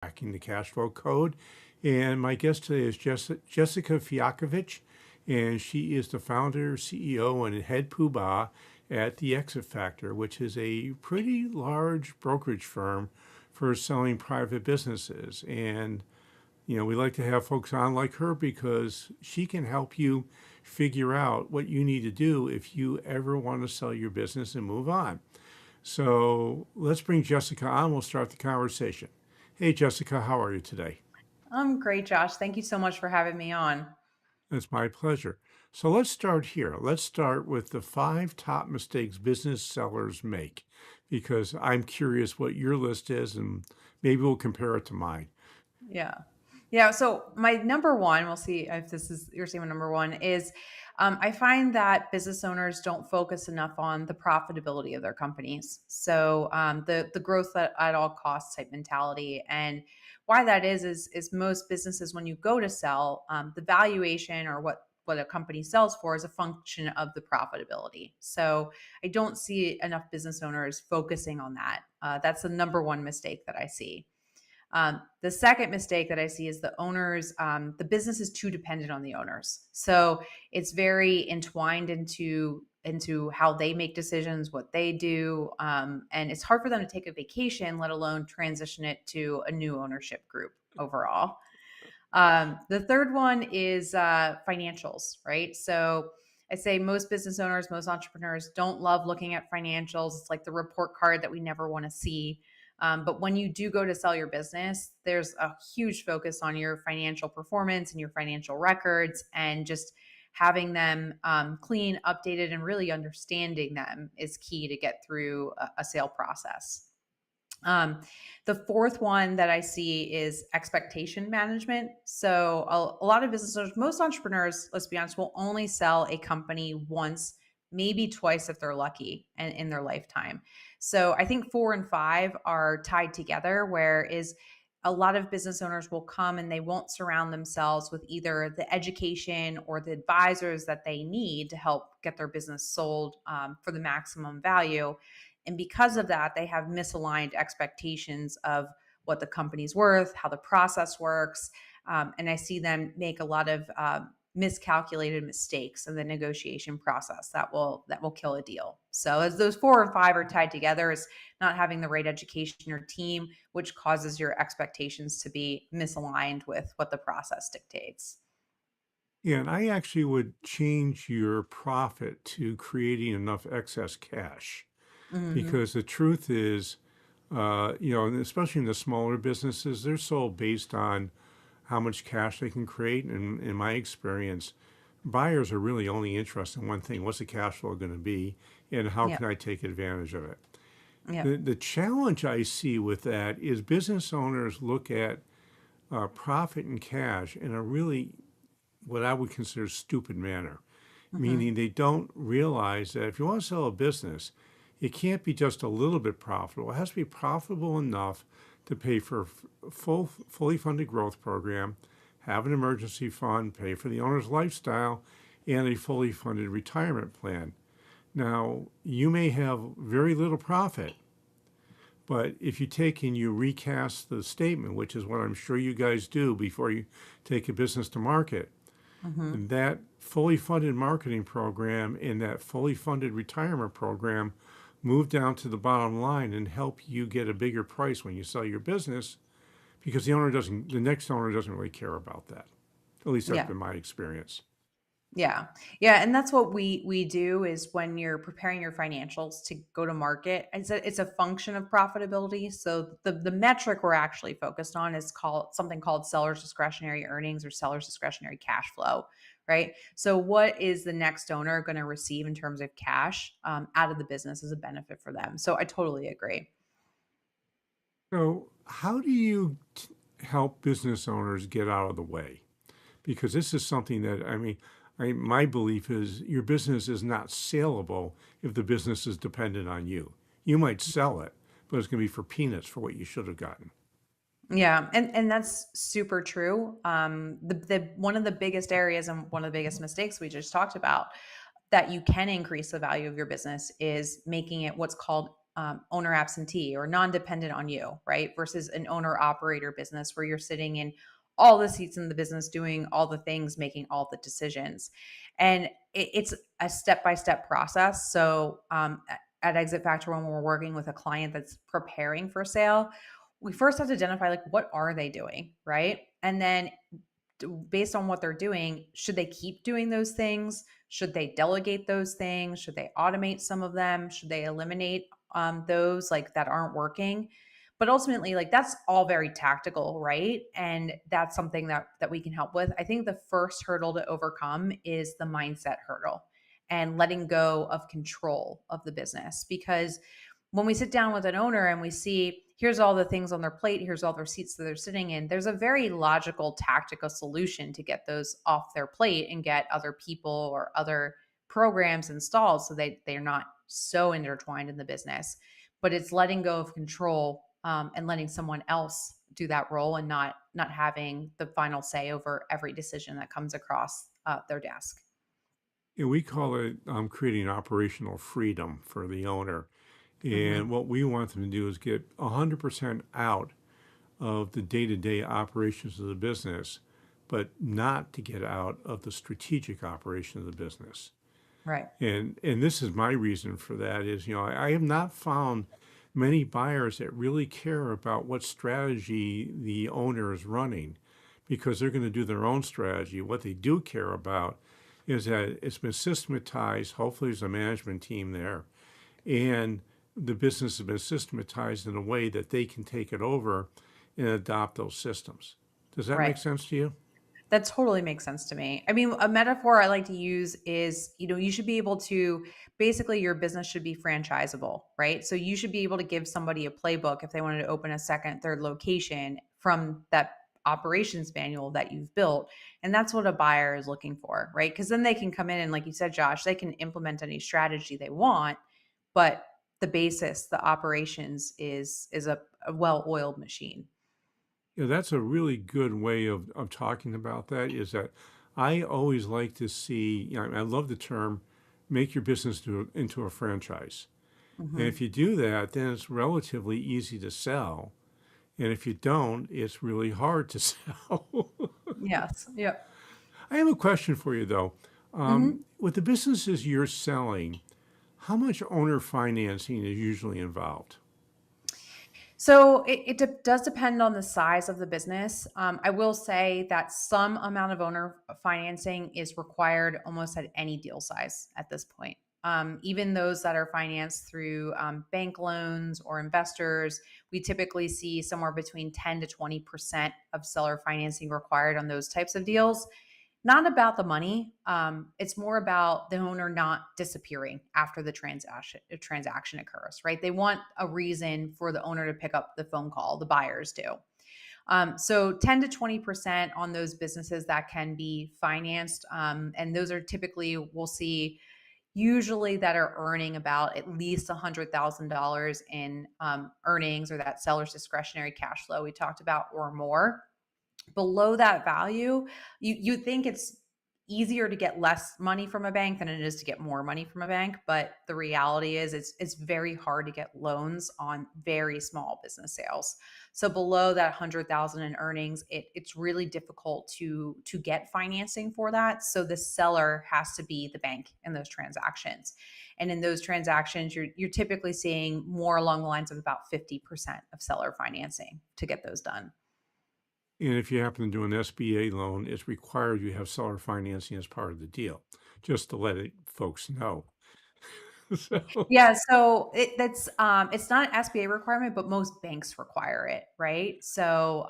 Hacking the Cash Flow Code. And my guest today is Jessica Fialkovich, and she is the founder, CEO, and head poobah at the Exit Factor, which is a pretty large brokerage firm for selling private businesses. And we like to have folks on like her because she can help you figure out what you need to do if you ever want to sell your business and move on. So let's bring Jessica on. We'll start the conversation. Hey, Jessica, how are you today? I'm great, Josh. Thank you so much for having me on. It's my pleasure. So let's start here. Let's start with the 5 top mistakes business sellers make, because I'm curious what your list is, and maybe we'll compare it to mine. Yeah. Yeah. So my number one, we'll see if this is you're saying my number one is I find that business owners don't focus enough on the profitability of their companies. So the growth at all costs type mentality. And why that is most businesses, when you go to sell, the valuation or what a company sells for is a function of the profitability. So I don't see enough business owners focusing on that. That's the number one mistake that I see. The second mistake that I see is the owners, the business is too dependent on the owners. So it's very entwined into how they make decisions, what they do, and it's hard for them to take a vacation, let alone transition it to a new ownership group overall. The third one is financials, right? So I say most business owners, most entrepreneurs don't love looking at financials. It's like the report card that we never want to see. But when you do go to sell your business, there's a huge focus on your financial performance and your financial records, and just having them clean, updated, and really understanding them is key to get through a sale process. Um, the fourth one that I see is expectation management. So a lot of business owners, most entrepreneurs, let's be honest, will only sell a company once, maybe twice if they're lucky, and in their lifetime. So I think four and five are tied together, where is a lot of business owners will come and they won't surround themselves with either the education or the advisors that they need to help get their business sold for the maximum value. And because of that, they have misaligned expectations of what the company's worth, how the process works. And I see them make a lot of miscalculated mistakes in the negotiation process that will kill a deal. So as those four and five are tied together, is not having the right education or team, which causes your expectations to be misaligned with what the process dictates. Yeah, and I actually would change your profit to creating enough excess cash, Hmm. because the truth is, and especially in the smaller businesses, they're sold based on how much cash they can create. And in my experience, buyers are really only interested in one thing: what's the cash flow going to be, and how Yeah. can I take advantage of it? Yeah. The challenge I see with that is business owners look at profit and cash in a really what I would consider stupid manner, Hmm. meaning they don't realize that if you want to sell a business, it can't be just a little bit profitable. It has to be profitable enough to pay for a fully funded growth program, have an emergency fund, pay for the owner's lifestyle, and a fully funded retirement plan. Now, you may have very little profit, but if you take and you recast the statement, which is what I'm sure you guys do before you take a business to market, Hmm. and that fully funded marketing program and that fully funded retirement program move down to the bottom line and help you get a bigger price when you sell your business, because the next owner doesn't really care about that. At least that's Yeah. been my experience. Yeah. Yeah, and that's what we do is when you're preparing your financials to go to market, it's a function of profitability. So the metric we're actually focused on is called something called seller's discretionary earnings or seller's discretionary cash flow, right? So what is the next owner going to receive in terms of cash out of the business as a benefit for them? So I totally agree. So, how do you help business owners get out of the way? Because this is something that, my belief is your business is not saleable if the business is dependent on you. You might sell it, but it's going to be for peanuts for what you should have gotten. Yeah, and that's super true. The one of the biggest areas and one of the biggest mistakes we just talked about that you can increase the value of your business is making it what's called owner absentee or non-dependent on you, right? Versus an owner operator business where you're sitting in all the seats in the business, doing all the things, making all the decisions. And it's a step-by-step process. So at Exit Factor, when we're working with a client that's preparing for sale, we first have to identify like what are they doing, right? And then based on what they're doing, should they keep doing those things? Should they delegate those things? Should they automate some of them? Should they eliminate those like that aren't working? But ultimately, like that's all very tactical, right? And that's something that we can help with. I think the first hurdle to overcome is the mindset hurdle and letting go of control of the business because when we sit down with an owner and we see here's all the things on their plate, here's all their seats that they're sitting in, there's a very logical tactical solution to get those off their plate and get other people or other programs installed so they're not so intertwined in the business. But it's letting go of control and letting someone else do that role and not having the final say over every decision that comes across their desk. Yeah, we call it creating operational freedom for the owner. Hmm. And what we want them to do is get 100% out of the day-to-day operations of the business, but not to get out of the strategic operation of the business. Right. And this is my reason for that is, I have not found many buyers that really care about what strategy the owner is running because they're going to do their own strategy. What they do care about is that it's been systematized. Hopefully there's a management team there and the business has been systematized in a way that they can take it over and adopt those systems. Does that make Right. sense to you? That totally makes sense to me. I mean, a metaphor I like to use is, you should be able to basically your business should be franchisable, right? So you should be able to give somebody a playbook if they wanted to open a second, third location from that operations manual that you've built. And that's what a buyer is looking for, right? Because then they can come in and, like you said, Josh, they can implement any strategy they want, but the basis, the operations is a well-oiled machine. That's a really good way of talking about that is that I always like to see, I love the term make your business into a franchise. And if Hmm. you do that, then it's relatively easy to sell. And if you don't, it's really hard to sell. Yes. Yep. I have a question for you though. Mhm. With the businesses you're selling, how much owner financing is usually involved? So does depend on the size of the business. I will say that some amount of owner financing is required almost at any deal size at this point. Even those that are financed through bank loans or investors, we typically see somewhere between 10 to 20% of seller financing required on those types of deals. Not about the money. It's more about the owner not disappearing after the transaction occurs, right? They want a reason for the owner to pick up the phone call. The buyers do. So 10 to 20% on those businesses that can be financed. And those are typically, we'll see usually that are earning about at least $100,000 in earnings or that seller's discretionary cash flow we talked about or more. Below that value, you think it's easier to get less money from a bank than it is to get more money from a bank, but the reality is it's very hard to get loans on very small business sales. So below that 100,000 in earnings, it's really difficult to get financing for that. So the seller has to be the bank in those transactions. And in those transactions, you're typically seeing more along the lines of about 50% of seller financing to get those done. And if you happen to do an SBA loan, it's required you have seller financing as part of the deal, just to let folks know. So, Yeah, so it's not an SBA requirement, but most banks require it, right? So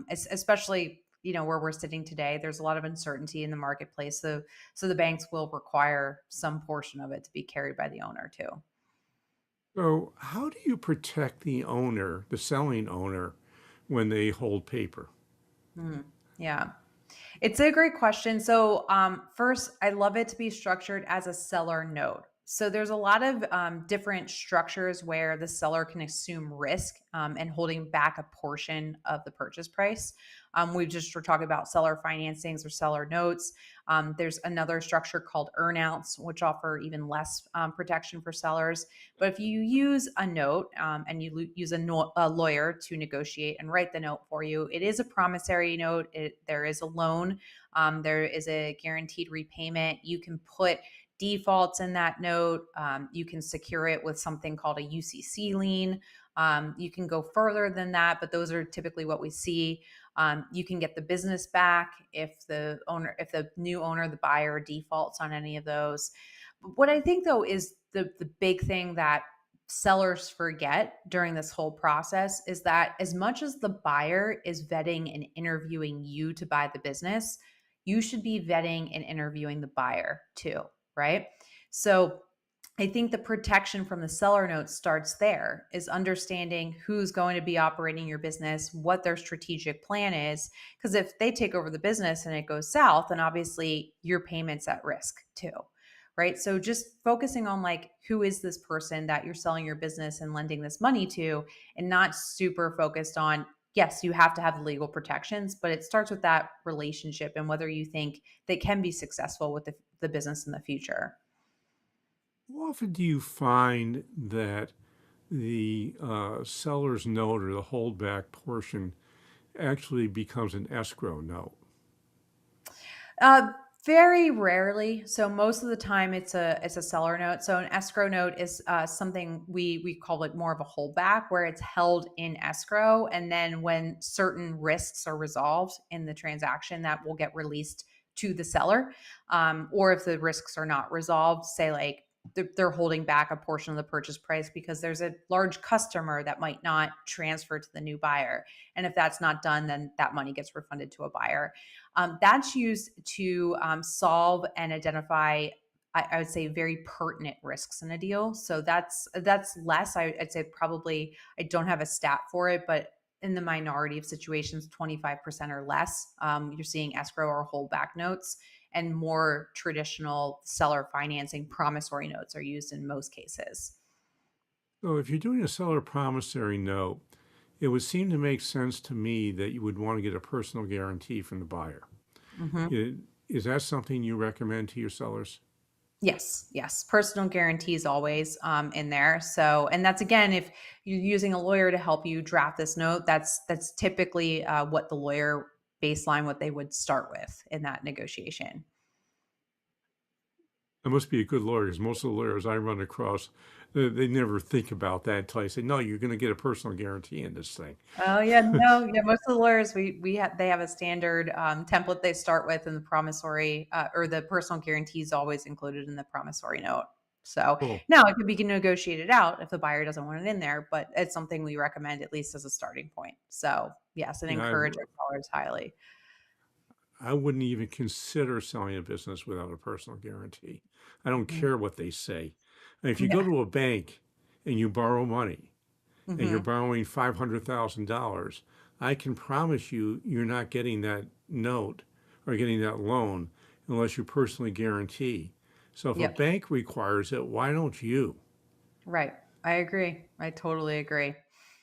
especially where we're sitting today, there's a lot of uncertainty in the marketplace. So the banks will require some portion of it to be carried by the owner too. so how do you protect the owner, the selling owner, when they hold paper? Mhm. Yeah. It's a great question. So, first, I love it to be structured as a seller note. So there's a lot of different structures where the seller can assume risk and holding back a portion of the purchase price. We're talking about seller financings or seller notes. There's another structure called earnouts, which offer even less protection for sellers. But if you use a note and you use a lawyer to negotiate and write the note for you, it is a promissory note. There is a loan. There is a guaranteed repayment. You can put defaults in that note. You can secure it with something called a UCC lien. You can go further than that, but those are typically what we see. You can get the business back if the new owner, the buyer, defaults on any of those. But what I think though is the big thing that sellers forget during this whole process is that as much as the buyer is vetting and interviewing you to buy the business, you should be vetting and interviewing the buyer too, right? So I think the protection from the seller note starts there is understanding who's going to be operating your business, what their strategic plan is. Because if they take over the business and it goes south, then obviously your payment's at risk too. Right. So just focusing on like, who is this person that you're selling your business and lending this money to, and not super focused on, yes, you have to have the legal protections, but it starts with that relationship and whether you think they can be successful with the business in the future. How often do you find that the seller's note or the holdback portion actually becomes an escrow note? Uh, Very rarely. So most of the time, it's a seller note. So an escrow note is something we call it more of a holdback, where it's held in escrow, and then when certain risks are resolved in the transaction, that will get released to the seller. Or if the risks are not resolved, say like they're holding back a portion of the purchase price because there's a large customer that might not transfer to the new buyer, and if that's not done, then that money gets refunded to a buyer. That's used to solve and identify, I would say, very pertinent risks in a deal. So that's less. I'd say probably I don't have a stat for it, but in the minority of situations, 25% or less, you're seeing escrow or holdback notes, and more traditional seller financing promissory notes are used in most cases. So if you're doing a seller promissory note, it would seem to make sense to me that you would want to get a personal guarantee from the buyer. Mhm. I- Is that something you recommend to your sellers? Yes, yes. Personal guarantees always in there. So, and that's again, if you're using a lawyer to help you draft this note, that's typically what the lawyer baseline, what they would start with in that negotiation. I must be a good lawyer because most of the lawyers I run across, they never think about that until I say, no, you're going to get a personal guarantee in this thing. Oh yeah, no, yeah. Most of the lawyers we have they have a standard template they start with, and the promissory or the personal guarantee is always included in the promissory note. So Cool. now it could be negotiated out if the buyer doesn't want it in there, but it's something we recommend at least as a starting point. So yes, and You know, encourage our sellers highly. I wouldn't even consider selling a business without a personal guarantee. I don't Mm. care what they say. And if you go Yeah. to a bank and you borrow money and you're Hmm. borrowing $500,000, I can promise you, you're not getting that note or getting that loan unless you personally guarantee. So if a Yep. bank requires it, why don't you? Right. I agree. I totally agree.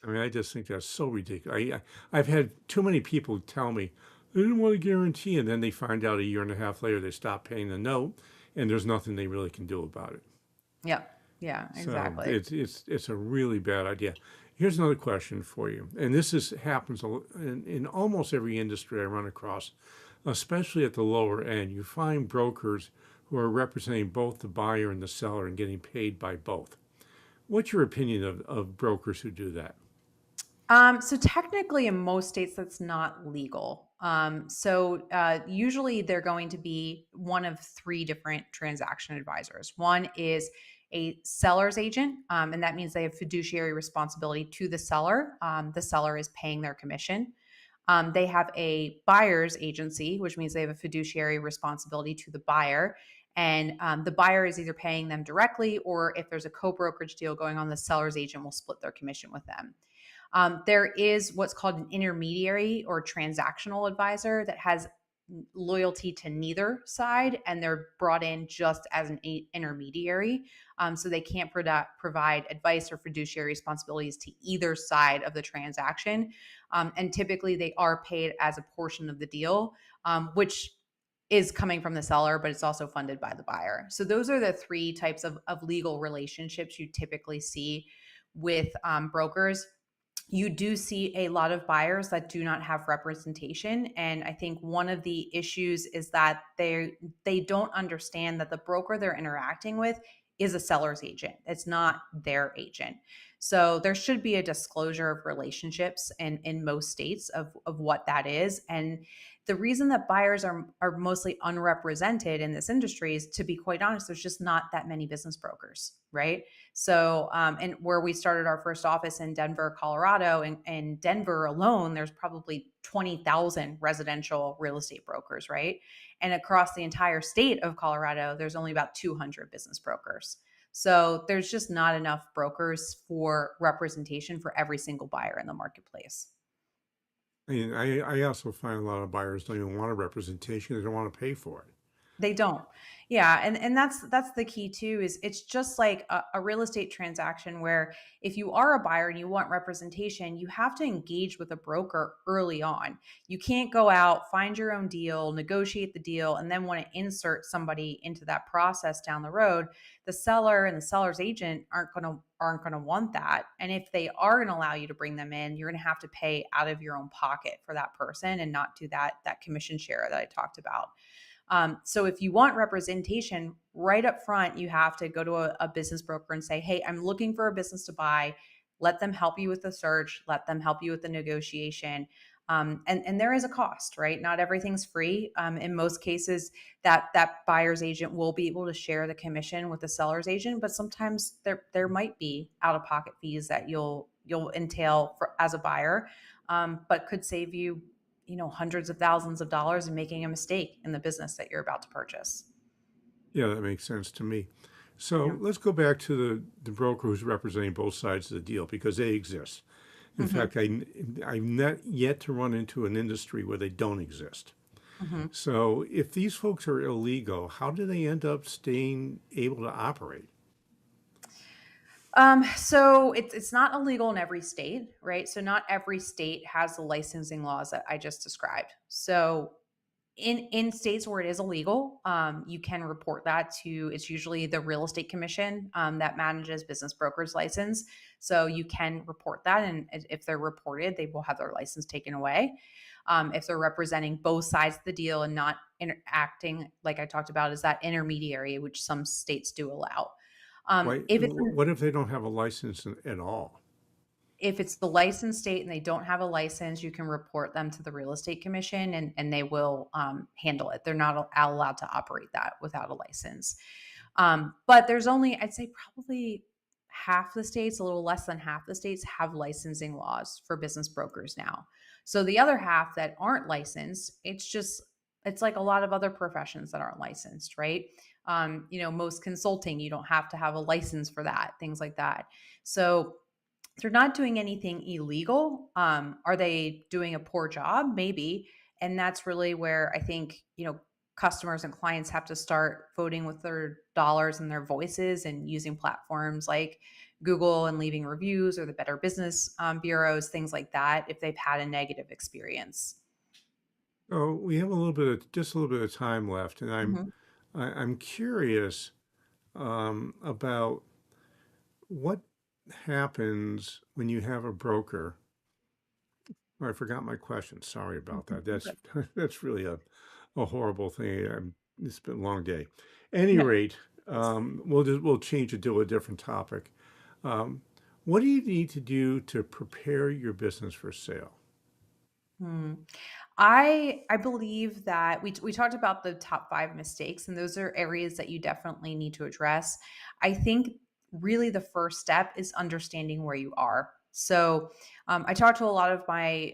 I mean, I just think that's so ridiculous. I've had too many people tell me they didn't want to guarantee, and then they find out a year and a half later they stop paying the note, and there's nothing they really can do about it. Yep. Yeah. So Exactly. it's a really bad idea. Here's another question for you, and this is happens in almost every industry I run across, especially at the lower end. You find brokers who are representing both the buyer and the seller and getting paid by both. What's your opinion of brokers who do that? So technically, in most states, that's not legal. Usually, they're going to be one of three different transaction advisors. One is a seller's agent, and that means they have fiduciary responsibility to the seller. The seller is paying their commission. They have a buyer's agency, which means they have a fiduciary responsibility to the buyer. And the buyer is either paying them directly, or if there's a co brokerage deal going on, the seller's agent will split their commission with them. There is what's called an intermediary or transactional advisor that has loyalty to neither side, and they're brought in just as an intermediary. So they can't provide advice or fiduciary responsibilities to either side of the transaction. And typically they are paid as a portion of the deal, which is coming from the seller, but it's also funded by the buyer. So those are the three types of legal relationships you typically see with brokers. You do see a lot of buyers that do not have representation, and I think one of the issues is that they don't understand that the broker they're interacting with is a seller's agent. It's not their agent. So there should be a disclosure of relationships in most states of what that is. And the reason that buyers are mostly unrepresented in this industry is, to be quite honest, there's just not that many business brokers, right? So, and where we started our first office in Denver, Colorado, and Denver alone, there's probably 20,000 residential real estate brokers, right? And across the entire state of Colorado, there's only about 200 business brokers. So there's just not enough brokers for representation for every single buyer in the marketplace. And I also find a lot of buyers don't even want a representation. They don't want to pay for it. They don't. Yeah, and that's the key too, is it's just like a real estate transaction where if you are a buyer and you want representation, you have to engage with a broker early on. You can't go out, find your own deal, negotiate the deal, and then want to insert somebody into that process down the road. The seller and the seller's agent aren't going to want that. And if they are going to allow you to bring them in, you're going to have to pay out of your own pocket for that person and not do that commission share that I talked about. So if you want representation right up front, you have to go to a business broker and say, hey, I'm looking for a business to buy. Let them help you with the search. Let them help you with the negotiation. And there is a cost, right? Not everything's free. In most cases, that buyer's agent will be able to share the commission with the seller's agent, but sometimes there might be out of pocket fees that you'll entail as a buyer, but could save you hundreds of thousands of dollars in making a mistake in the business that you're about to purchase. Yeah, that makes sense to me. So Yeah. let's go back to the broker who's representing both sides of the deal because they exist. In Hmm. fact, I've not yet to run into an industry where they don't exist. Hmm. So if these folks are illegal, how do they end up staying able to operate? So it's not illegal in every state, right? So not every state has the licensing laws that I just described. So in states where it is illegal, you can report that to, it's usually the real estate commission that manages business brokers license. So you can report that, and if they're reported, they will have their license taken away. If they're representing both sides of the deal and not acting like I talked about as that intermediary, which some states do allow. Why, If it's what if they don't have a license at all? if it's the licensed state and they don't have a license, you can report them to the real estate commission, and they will handle it. They're not allowed to operate that without a license. But there's only, I'd say, probably half the states, a little less than half the states have licensing laws for business brokers now. So the other half that aren't licensed, it's like a lot of other professions that aren't licensed, right? Most consulting, you don't have to have a license for that, things like that. So they're not doing anything illegal. Are they doing a poor job? Maybe. And that's really where I think, customers and clients have to start voting with their dollars and their voices and using platforms like Google and leaving reviews, or the Better Business bureaus, things like that, if they've had a negative experience. Oh, we have just a little bit of time left, and Mhm. I'm curious about what happens when you have a broker. Oh, I forgot my question. Sorry about that. Mhm. That's that's really a horrible thing. It's been a long day. Any No. rate, we'll change it to a different topic. Um, what do you need to do to prepare your business for sale? Hmm. I believe that we talked about the top 5 mistakes, and those are areas that you definitely need to address. I think really the first step is understanding where you are. So, I talk to a lot of my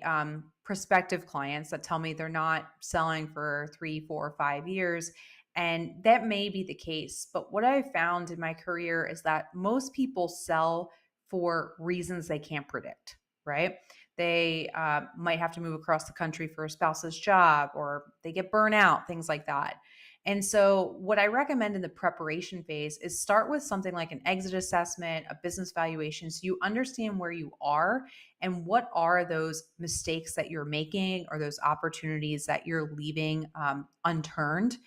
prospective clients that tell me they're not selling for 3, 4, 5 years, and that may be the case. But what I've found in my career is that most people sell for reasons they can't predict, right? They might have to move across the country for a spouse's job, or they get burnout, things like that. And so, what I recommend in the preparation phase is start with something like an exit assessment, a business valuation, so you understand where you are and what are those mistakes that you're making or those opportunities that you're leaving unturned.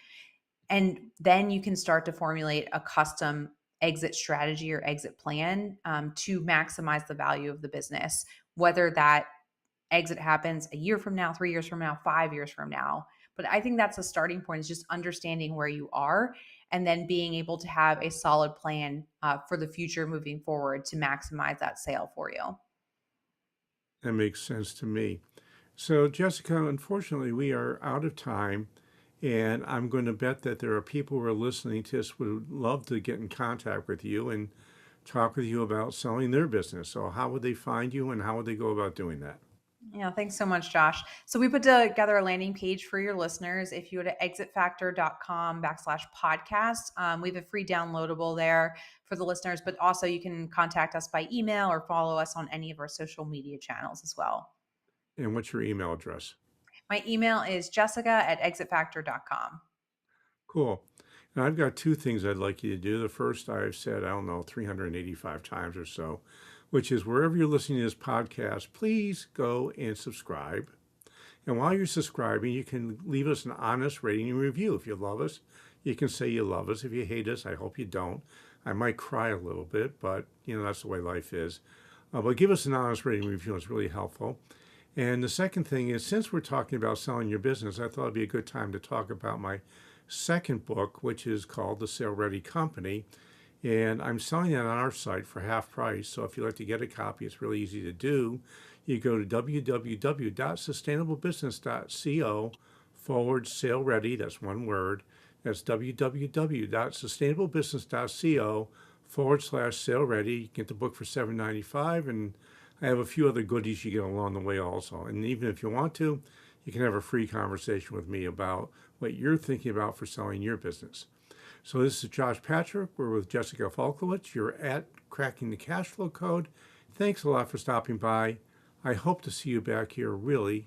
And then you can start to formulate a custom exit strategy or exit plan to maximize the value of the business, whether that exit happens a year from now, 3 years from now, 5 years from now. But I think that's a starting point, is just understanding where you are and then being able to have a solid plan for the future moving forward to maximize that sale for you. That makes sense to me. So, Jessica, unfortunately, we are out of time, and I'm going to bet that there are people who are listening to this who would love to get in contact with you and talk with you about selling their business. So, how would they find you, and how would they go about doing that? Yeah, thanks so much, Josh. So we put together a landing page for your listeners. If you go to exitfactor.com/podcast, we have a free downloadable there for the listeners, but also you can contact us by email or follow us on any of our social media channels as well. And what's your email address? My email is jessica@exitfactor.com. Cool. Now, I've got two things I'd like you to do. The first, I've said, I don't know, 385 times or so, which is wherever you're listening to this podcast, please go and subscribe. And while you're subscribing, you can leave us an honest rating and review. If you love us, you can say you love us. If you hate us, I hope you don't. I might cry a little bit, but that's the way life is. But give us an honest rating and review. It's really helpful. And the second thing is, since we're talking about selling your business, I thought it'd be a good time to talk about my second book, which is called The Sale Ready Company. And I'm selling it on our site for half price. So if you'd like to get a copy, it's really easy to do. You go to www.sustainablebusiness.co /sale ready. That's one word. That's www.sustainablebusiness.co /sale ready. You get the book for $7.95, and I have a few other goodies you get along the way also. And even if you want to, you can have a free conversation with me about what you're thinking about for selling your business. So this is Josh Patrick. We're with Jessica Fialkovich. You're at Cracking the Cash Flow Code. Thanks a lot for stopping by. I hope to see you back here really,